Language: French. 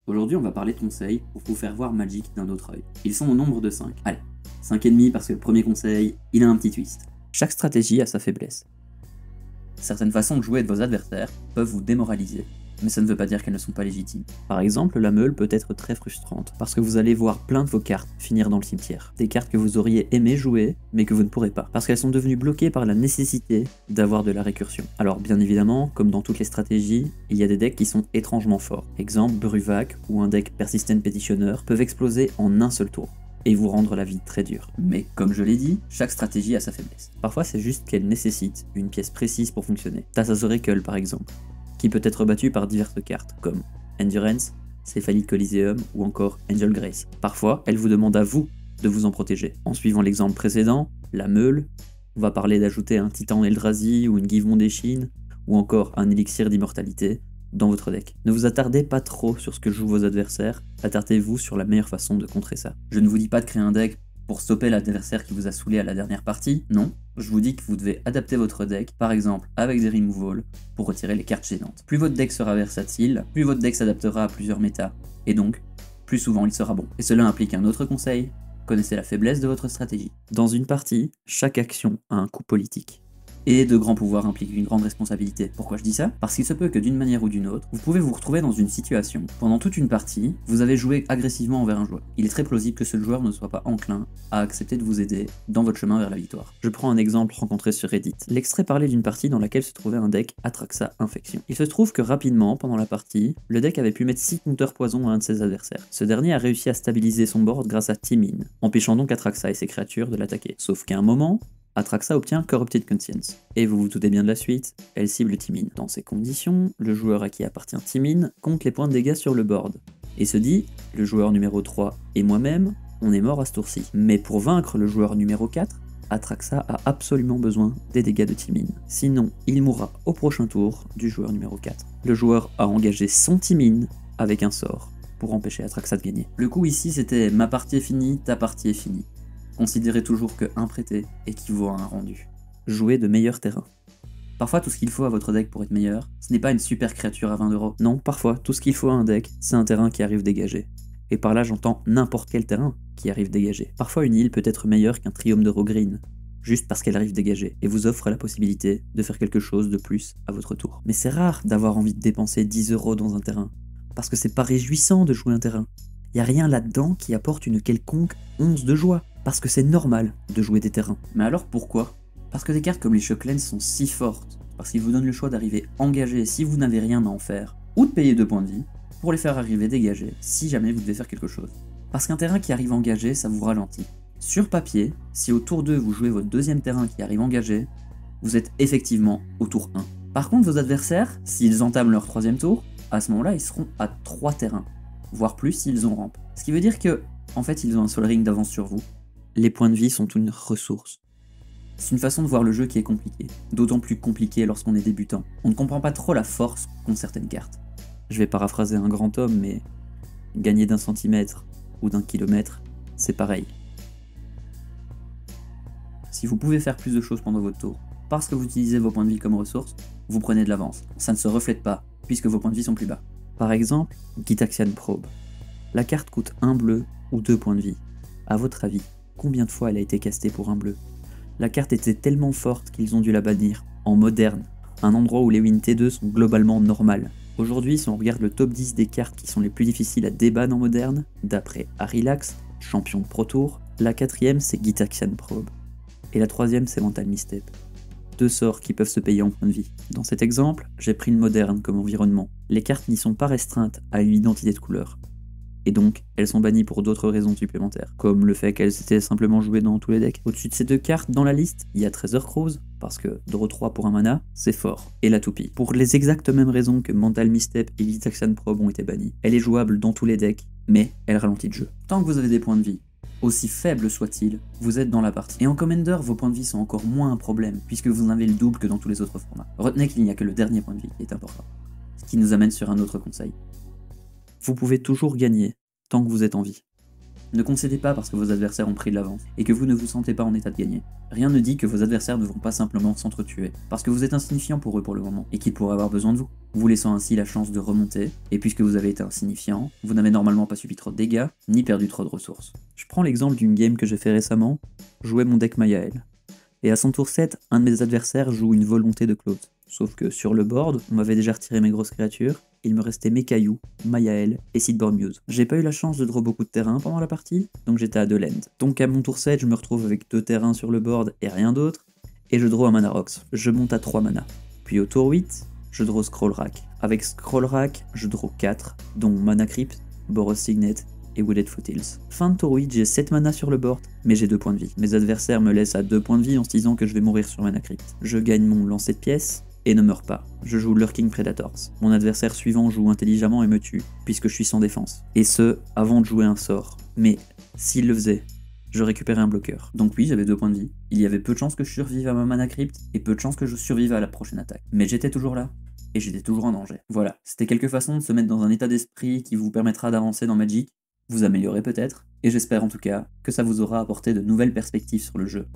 Aujourd'hui, on va parler de conseils pour vous faire voir Magic d'un autre œil. Ils sont au nombre de 5. Allez, 5 et demi parce que le premier conseil, il a un petit twist. Chaque stratégie a sa faiblesse. Certaines façons de jouer de vos adversaires peuvent vous démoraliser, mais ça ne veut pas dire qu'elles ne sont pas légitimes. Par exemple, la meule peut être très frustrante, parce que vous allez voir plein de vos cartes finir dans le cimetière. Des cartes que vous auriez aimé jouer, mais que vous ne pourrez pas, parce qu'elles sont devenues bloquées par la nécessité d'avoir de la récursion. Alors bien évidemment, comme dans toutes les stratégies, il y a des decks qui sont étrangement forts. Exemple, Bruvac ou un deck Persistent Petitioner peuvent exploser en un seul tour et vous rendre la vie très dure. Mais comme je l'ai dit, chaque stratégie a sa faiblesse. Parfois c'est juste qu'elle nécessite une pièce précise pour fonctionner. Thassa's Oracle par exemple, qui peut être battu par diverses cartes, comme Endurance, Cephalic Coliseum ou encore Angel Grace. Parfois, elle vous demande à vous de vous en protéger. En suivant l'exemple précédent, la meule, on va parler d'ajouter un Titan Eldrazi ou une Give Mondeshin, ou encore un élixir d'immortalité dans votre deck. Ne vous attardez pas trop sur ce que jouent vos adversaires, attardez-vous sur la meilleure façon de contrer ça. Je ne vous dis pas de créer un deck pour stopper l'adversaire qui vous a saoulé à la dernière partie, non, je vous dis que vous devez adapter votre deck, par exemple avec des removals, pour retirer les cartes gênantes. Plus votre deck sera versatile, plus votre deck s'adaptera à plusieurs méta, et donc, plus souvent il sera bon. Et cela implique un autre conseil, connaissez la faiblesse de votre stratégie. Dans une partie, chaque action a un coût politique. Et de grands pouvoirs impliquent une grande responsabilité. Pourquoi je dis ça? Parce qu'il se peut que d'une manière ou d'une autre, vous pouvez vous retrouver dans une situation. Pendant toute une partie, vous avez joué agressivement envers un joueur. Il est très plausible que ce joueur ne soit pas enclin à accepter de vous aider dans votre chemin vers la victoire. Je prends un exemple rencontré sur Reddit. L'extrait parlait d'une partie dans laquelle se trouvait un deck Atraxa Infection. Il se trouve que rapidement, pendant la partie, le deck avait pu mettre 6 counters poison à un de ses adversaires. Ce dernier a réussi à stabiliser son board grâce à Timine, empêchant donc Atraxa et ses créatures de l'attaquer. Sauf qu'à un moment, Atraxa obtient Corrupted Conscience. Et vous vous doutez bien de la suite, elle cible Timine. Dans ces conditions, le joueur à qui appartient Timine compte les points de dégâts sur le board, et se dit, le joueur numéro 3 et moi-même, on est mort à ce tour-ci. Mais pour vaincre le joueur numéro 4, Atraxa a absolument besoin des dégâts de Timine. Sinon, il mourra au prochain tour du joueur numéro 4. Le joueur a engagé son Timine avec un sort pour empêcher Atraxa de gagner. Le coup ici c'était ma partie est finie, ta partie est finie. Considérez toujours que un prêté équivaut à un rendu. Jouez de meilleurs terrains. Parfois tout ce qu'il faut à votre deck pour être meilleur, ce n'est pas une super créature à 20 €. Non, parfois tout ce qu'il faut à un deck, c'est un terrain qui arrive dégagé. Et par là j'entends n'importe quel terrain qui arrive dégagé. Parfois une île peut être meilleure qu'un Triome de Green, juste parce qu'elle arrive dégagée, et vous offre la possibilité de faire quelque chose de plus à votre tour. Mais c'est rare d'avoir envie de dépenser 10 € dans un terrain, parce que c'est pas réjouissant de jouer un terrain. Y a rien là-dedans qui apporte une quelconque once de joie. Parce que c'est normal de jouer des terrains. Mais alors pourquoi? Parce que des cartes comme les Shocklands sont si fortes, parce qu'ils vous donnent le choix d'arriver engagé si vous n'avez rien à en faire, ou de payer 2 points de vie, pour les faire arriver dégagés si jamais vous devez faire quelque chose. Parce qu'un terrain qui arrive engagé, ça vous ralentit. Sur papier, si au tour 2 vous jouez votre deuxième terrain qui arrive engagé, vous êtes effectivement au tour 1. Par contre vos adversaires, s'ils entament leur troisième tour, à ce moment-là ils seront à 3 terrains, voire plus s'ils ont rampe. Ce qui veut dire que, en fait ils ont un Sol Ring d'avance sur vous. Les points de vie sont une ressource. C'est une façon de voir le jeu qui est compliquée, d'autant plus compliquée lorsqu'on est débutant. On ne comprend pas trop la force qu'ont certaines cartes. Je vais paraphraser un grand homme, mais gagner d'un centimètre ou d'un kilomètre, c'est pareil. Si vous pouvez faire plus de choses pendant votre tour, parce que vous utilisez vos points de vie comme ressource, vous prenez de l'avance. Ça ne se reflète pas, puisque vos points de vie sont plus bas. Par exemple, Gitaxian Probe. La carte coûte 1 bleu ou 2 points de vie. À votre avis, combien de fois elle a été castée pour 1 bleu? La carte était tellement forte qu'ils ont dû la bannir, en moderne, un endroit où les win T2 sont globalement normales. Aujourd'hui, si on regarde le top 10 des cartes qui sont les plus difficiles à déban en moderne, d'après Arilax, champion de Pro Tour, la 4ème c'est Gitaxian Probe, et la 3ème c'est Mental Misstep. 2 sorts qui peuvent se payer en points de vie. Dans cet exemple, j'ai pris le moderne comme environnement. Les cartes n'y sont pas restreintes à une identité de couleur. Et donc, elles sont bannies pour d'autres raisons supplémentaires, comme le fait qu'elles étaient simplement jouées dans tous les decks. Au-dessus de ces 2 cartes dans la liste, il y a Treasure Cruise, parce que draw 3 pour un mana, c'est fort, et la toupie. Pour les exactes mêmes raisons que Mental Misstep et Gitaxian Probe ont été bannies. Elle est jouable dans tous les decks, mais elle ralentit le jeu. Tant que vous avez des points de vie, aussi faibles soient-ils, vous êtes dans la partie. Et en Commander, vos points de vie sont encore moins un problème, puisque vous en avez le double que dans tous les autres formats. Retenez qu'il n'y a que le dernier point de vie qui est important. Ce qui nous amène sur un autre conseil. Vous pouvez toujours gagner tant que vous êtes en vie. Ne concédez pas parce que vos adversaires ont pris de l'avance et que vous ne vous sentez pas en état de gagner. Rien ne dit que vos adversaires ne vont pas simplement s'entretuer, parce que vous êtes insignifiant pour eux pour le moment, et qu'ils pourraient avoir besoin de vous, vous laissant ainsi la chance de remonter, et puisque vous avez été insignifiant, vous n'avez normalement pas subi trop de dégâts, ni perdu trop de ressources. Je prends l'exemple d'une game que j'ai fait récemment, jouer mon deck Mayael. Et à son tour 7, un de mes adversaires joue une volonté de close. Sauf que sur le board, on m'avait déjà retiré mes grosses créatures, il me restait mes cailloux, Mayael et Seedborn Muse. J'ai pas eu la chance de draw beaucoup de terrain pendant la partie, donc j'étais à 2 land. Donc à mon tour 7, je me retrouve avec 2 terrains sur le board et rien d'autre, et je draw un Mana Rocks. Je monte à 3 mana. Puis au tour 8, je draw Scroll Rack. Avec Scroll Rack, je draw 4, dont Mana Crypt, Boros Signet et Wooded Foothills. Fin de tour 8, j'ai 7 mana sur le board, mais j'ai 2 points de vie. Mes adversaires me laissent à 2 points de vie en se disant que je vais mourir sur Mana Crypt. Je gagne mon lancer de pièces, et ne meurs pas. Je joue Lurking Predators. Mon adversaire suivant joue intelligemment et me tue, puisque je suis sans défense. Et ce, avant de jouer un sort. Mais, s'il le faisait, je récupérais un bloqueur. Donc oui, j'avais 2 points de vie. Il y avait peu de chances que je survive à ma Mana Crypt, et peu de chances que je survive à la prochaine attaque. Mais j'étais toujours là. Et j'étais toujours en danger. Voilà, c'était quelques façons de se mettre dans un état d'esprit qui vous permettra d'avancer dans Magic, vous améliorer peut-être, et j'espère en tout cas que ça vous aura apporté de nouvelles perspectives sur le jeu.